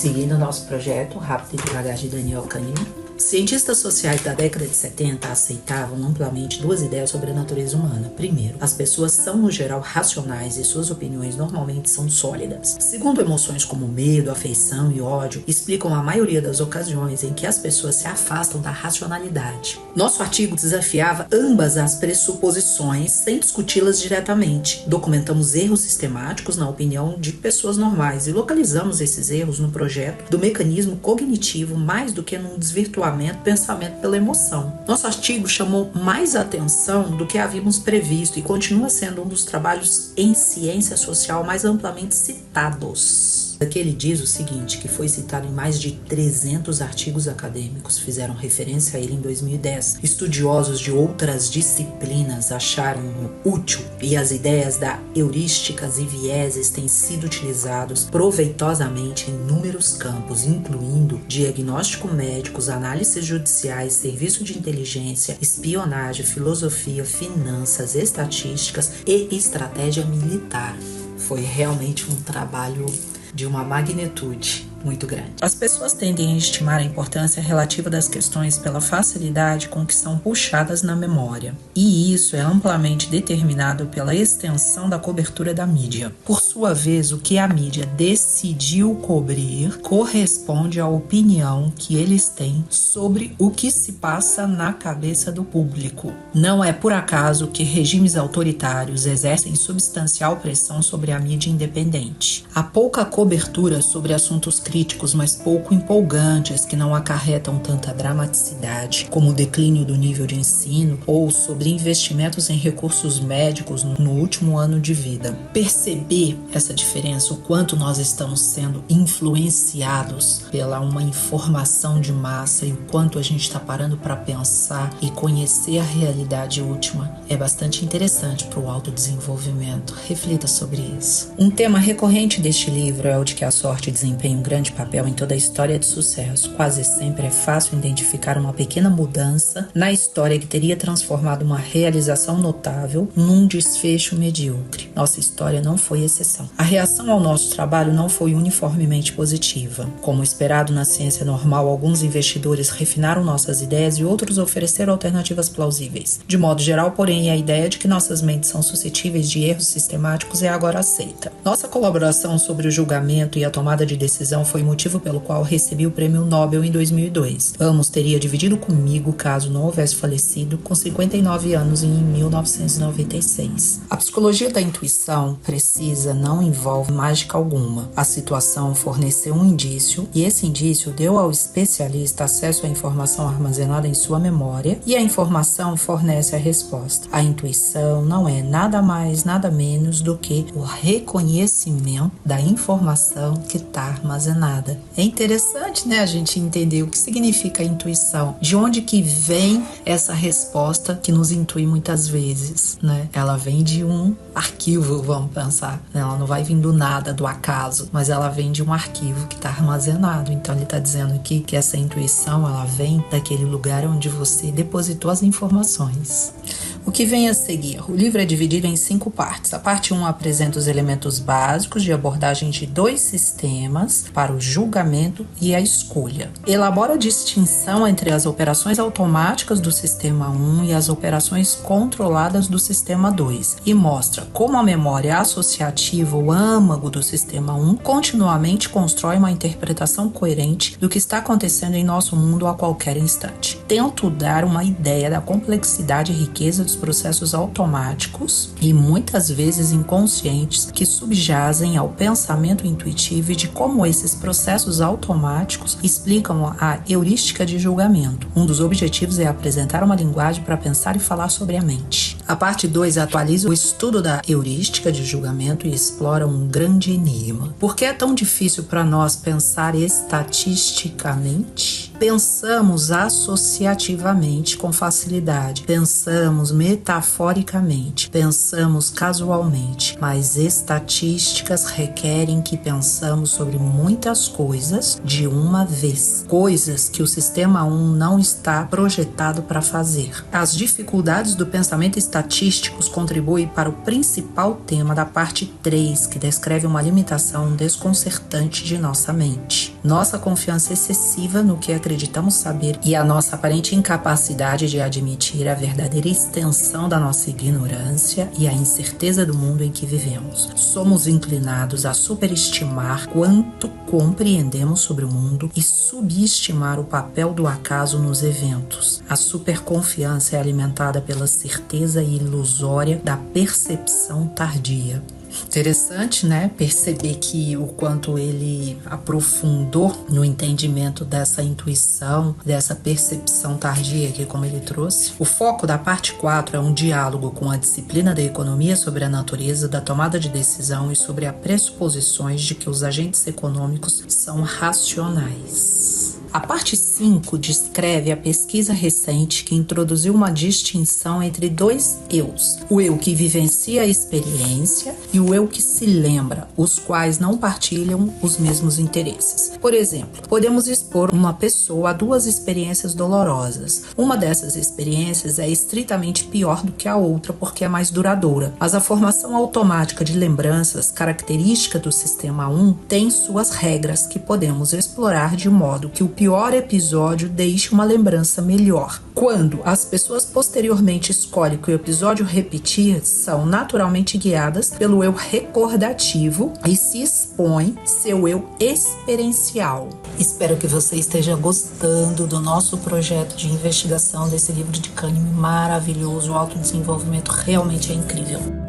Seguindo o nosso projeto Rápido e Devagar de Daniel Kahneman, cientistas sociais da década de 70 aceitavam amplamente duas ideias sobre a natureza humana. Primeiro, as pessoas são no geral racionais e suas opiniões normalmente são sólidas. Segundo, emoções como medo, afeição e ódio explicam a maioria das ocasiões em que as pessoas se afastam da racionalidade. Nosso artigo desafiava ambas as pressuposições sem discuti-las diretamente. Documentamos erros sistemáticos na opinião de pessoas normais e localizamos esses erros no projeto do mecanismo cognitivo mais do que num desvirtuamento pensamento pela emoção. Nosso artigo chamou mais atenção do que havíamos previsto e continua sendo um dos trabalhos em ciência social mais amplamente citados. Aqui ele diz o seguinte, que foi citado em mais de 300 artigos acadêmicos, fizeram referência a ele em 2010. Estudiosos de outras disciplinas acharam útil e as ideias da heurísticas e vieses têm sido utilizados proveitosamente em inúmeros campos, incluindo diagnóstico médicos, análises judiciais, serviço de inteligência, espionagem, filosofia, finanças, estatísticas e estratégia militar. Foi realmente um trabalho de uma magnitude muito grande. As pessoas tendem a estimar a importância relativa das questões pela facilidade com que são puxadas na memória. E isso é amplamente determinado pela extensão da cobertura da mídia. Por sua vez, o que a mídia decidiu cobrir corresponde à opinião que eles têm sobre o que se passa na cabeça do público. Não é por acaso que regimes autoritários exercem substancial pressão sobre a mídia independente. A pouca cobertura sobre assuntos críticos, mas pouco empolgantes, que não acarretam tanta dramaticidade, como o declínio do nível de ensino ou sobre investimentos em recursos médicos no último ano de vida. Perceber essa diferença, o quanto nós estamos sendo influenciados pela uma informação de massa e o quanto a gente está parando para pensar e conhecer a realidade última, é bastante interessante para o autodesenvolvimento. Reflita sobre isso. Um tema recorrente deste livro é o de que a sorte desempenha um grande papel em toda a história de sucesso. Quase sempre é fácil identificar uma pequena mudança na história que teria transformado uma realização notável num desfecho medíocre. Nossa história não foi exceção. A reação ao nosso trabalho não foi uniformemente positiva. Como esperado na ciência normal, alguns investidores refinaram nossas ideias e outros ofereceram alternativas plausíveis. De modo geral, porém, a ideia de que nossas mentes são suscetíveis de erros sistemáticos é agora aceita. Nossa colaboração sobre o julgamento e a tomada de decisão foi o motivo pelo qual recebi o Prêmio Nobel em 2002. Amos teria dividido comigo, caso não houvesse falecido, com 59 anos em 1996. A psicologia da intuição precisa não envolve mágica alguma. A situação forneceu um indício e esse indício deu ao especialista acesso à informação armazenada em sua memória e a informação fornece a resposta. A intuição não é nada mais, nada menos do que o reconhecimento da informação que está armazenada. É interessante, né, a gente entender o que significa a intuição, de onde que vem essa resposta que nos intui muitas vezes, né? Ela vem de um arquivo, vamos pensar, né? Ela não vai vir do nada, do acaso, mas ela vem de um arquivo que está armazenado. Então ele está dizendo aqui que essa intuição, ela vem daquele lugar onde você depositou as informações. O que vem a seguir? O livro é dividido em 5 partes. A parte 1 apresenta os elementos básicos de abordagem de 2 sistemas para o julgamento e a escolha. Elabora a distinção entre as operações automáticas do sistema 1 e as operações controladas do sistema 2 e mostra como a memória associativa, o âmago do sistema 1, continuamente constrói uma interpretação coerente do que está acontecendo em nosso mundo a qualquer instante. Tento dar uma ideia da complexidade e riqueza dos processos automáticos e muitas vezes inconscientes que subjazem ao pensamento intuitivo e de como esses processos automáticos explicam a heurística de julgamento. Um dos objetivos é apresentar uma linguagem para pensar e falar sobre a mente. A parte 2 atualiza o estudo da heurística de julgamento e explora um grande enigma. Por que é tão difícil para nós pensar estatisticamente? pensamos associativamente com facilidade, pensamos metaforicamente, pensamos casualmente, mas estatísticas requerem que pensamos sobre muitas coisas de uma vez, coisas que o sistema 1 não está projetado para fazer. As dificuldades do pensamento estatístico contribuem para o principal tema da parte 3, que descreve uma limitação desconcertante de nossa mente. Nossa confiança excessiva no que acreditamos saber e a nossa aparente incapacidade de admitir a verdadeira extensão da nossa ignorância e a incerteza do mundo em que vivemos. Somos inclinados a superestimar quanto compreendemos sobre o mundo e subestimar o papel do acaso nos eventos. A superconfiança é alimentada pela certeza ilusória da percepção tardia. Interessante, né? Perceber que o quanto ele aprofundou no entendimento dessa intuição, dessa percepção tardia aqui, como ele trouxe. O foco da parte 4 é um diálogo com a disciplina da economia sobre a natureza da tomada de decisão e sobre as pressuposições de que os agentes econômicos são racionais. A parte 5 descreve a pesquisa recente que introduziu uma distinção entre dois eus. O eu que vivencia a experiência e o eu que se lembra, os quais não partilham os mesmos interesses. Por exemplo, podemos expor uma pessoa a duas experiências dolorosas. Uma dessas experiências é estritamente pior do que a outra porque é mais duradoura, mas a formação automática de lembranças, característica do sistema 1, tem suas regras que podemos explorar de modo que o pior episódio deixe uma lembrança melhor. Quando as pessoas posteriormente escolhem que o episódio repetir, são naturalmente guiadas pelo eu recordativo e se expõem seu eu experiencial. Espero que você esteja gostando do nosso projeto de investigação desse livro de Kahneman maravilhoso. O autodesenvolvimento realmente é incrível.